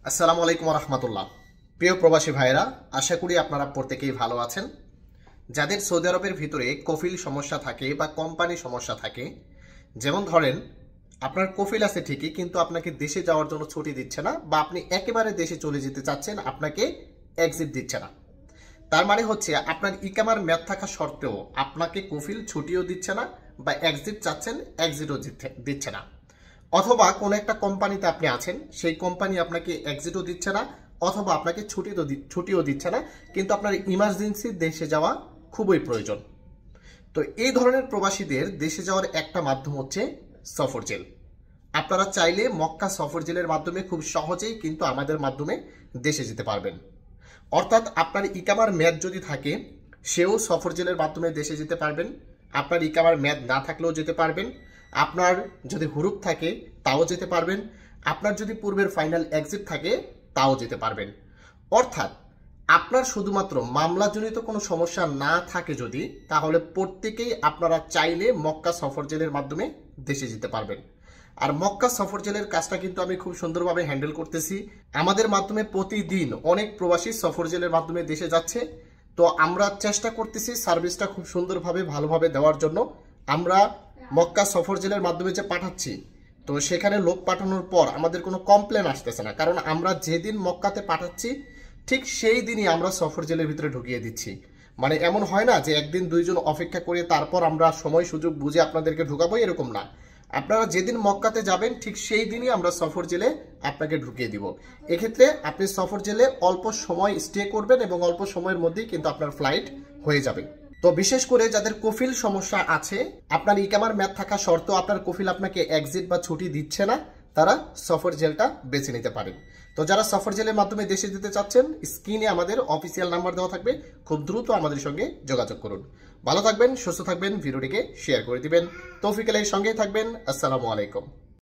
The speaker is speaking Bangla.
আসসালামু আলাইকুম রহমতুল্লাহ। প্রিয় প্রবাসী ভাইরা, আশা করি আপনারা প্রত্যেকেই ভালো আছেন। যাদের সৌদি আরবের ভিতরে কফিল সমস্যা থাকে বা কোম্পানি সমস্যা থাকে, যেমন ধরেন আপনার কফিল আছে ঠিকই, কিন্তু আপনাকে দেশে যাওয়ার জন্য ছুটি দিচ্ছে না, বা আপনি একেবারে দেশে চলে যেতে চাচ্ছেন, আপনাকে এক্সিট দিচ্ছে না। তার মানে হচ্ছে আপনার ইকামার মেয়াদ থাকা সত্ত্বেও আপনাকে কফিল ছুটিও দিচ্ছে না, বা এক্সিট চাচ্ছেন, এক্সিটও দিচ্ছে না। অথবা কোনো একটা কোম্পানিতে আপনি আছেন, সেই কোম্পানি আপনাকে এক্সিটও দিচ্ছে না, অথবা আপনাকে ছুটিও দিচ্ছে না, কিন্তু আপনার ইমার্জেন্সি দেশে যাওয়া খুবই প্রয়োজন। তো এই ধরনের প্রবাসীদের দেশে যাওয়ার একটা মাধ্যম হচ্ছে সফর জেল। আপনারা চাইলে মক্কা সফর জেলের মাধ্যমে খুব সহজেই কিন্তু আমাদের মাধ্যমে দেশে যেতে পারবেন। অর্থাৎ আপনার ইকামার মেয়াদ যদি থাকে, সেও সফর জেলের মাধ্যমে দেশে যেতে পারবেন। আপনার ইকামার মেয়াদ না থাকলেও যেতে পারবেন। আপনার যদি হুরুপ থাকে তাও যেতে পারবেন। আপনার যদি পূর্বের ফাইনাল এক্সিট থাকে তাও যেতে পারবেন। অর্থাৎ আপনার শুধুমাত্র মামলাজনিত কোনো সমস্যা না থাকে যদি, তাহলে প্রত্যেকেই আপনারা চাইলে মক্কা সফর জেলের মাধ্যমে দেশে যেতে পারবেন। আর মক্কা সফর জেলের কাজটা কিন্তু আমি খুব সুন্দরভাবে হ্যান্ডেল করতেছি। আমাদের মাধ্যমে প্রতিদিন অনেক প্রবাসী সফর জেলের মাধ্যমে দেশে যাচ্ছে। তো আমরা চেষ্টা করতেছি সার্ভিসটা খুব সুন্দরভাবে ভালোভাবে দেওয়ার জন্য। আমরা মক্কা সফর জেলের মাধ্যমে যে পাঠাচ্ছি, তো সেখানে লোক পাঠানোর পর আমাদের কোনো কমপ্লেন আসতেছে না, কারণ আমরা যেদিন মক্কাতে পাঠাচ্ছি ঠিক সেই দিনই আমরা সফর জেলের ভিতরে ঢুকিয়ে দিচ্ছি। মানে এমন হয় না যে একদিন দুইজন অপেক্ষা করে তারপর আমরা সময় সুযোগ বুঝে আপনাদেরকে ঢুকাবো, এরকম না। আপনারা যেদিন মক্কাতে যাবেন ঠিক সেই দিনই আমরা সফর জেলে আপনাকে ঢুকিয়ে দিব। এক্ষেত্রে আপনি সফর জেলে অল্প সময় স্টে করবেন এবং অল্প সময়ের মধ্যেই কিন্তু আপনার ফ্লাইট হয়ে যাবে। তো বিশেষ করে যাদের কফিল সমস্যা আছে, আপনার ইকামার মেয়াদ থাকা সত্ত্বেও আপনার কফিল আপনাকে এক্সিট বা ছুটি দিচ্ছে না, তারা সফর জেলটা বেছে নিতে পারেন। তো যারা সফর জেলের মাধ্যমে দেশে যেতে চাচ্ছেন, স্ক্রিনে আমাদের অফিসিয়াল নাম্বার দেওয়া থাকবে, খুব দ্রুত আমাদের সঙ্গে যোগাযোগ করুন। ভালো থাকবেন, সুস্থ থাকবেন, ভিডিওটিকে শেয়ার করে দিবেন। তৌফিক আলীর সঙ্গেই থাকবেন। আসসালামু আলাইকুম।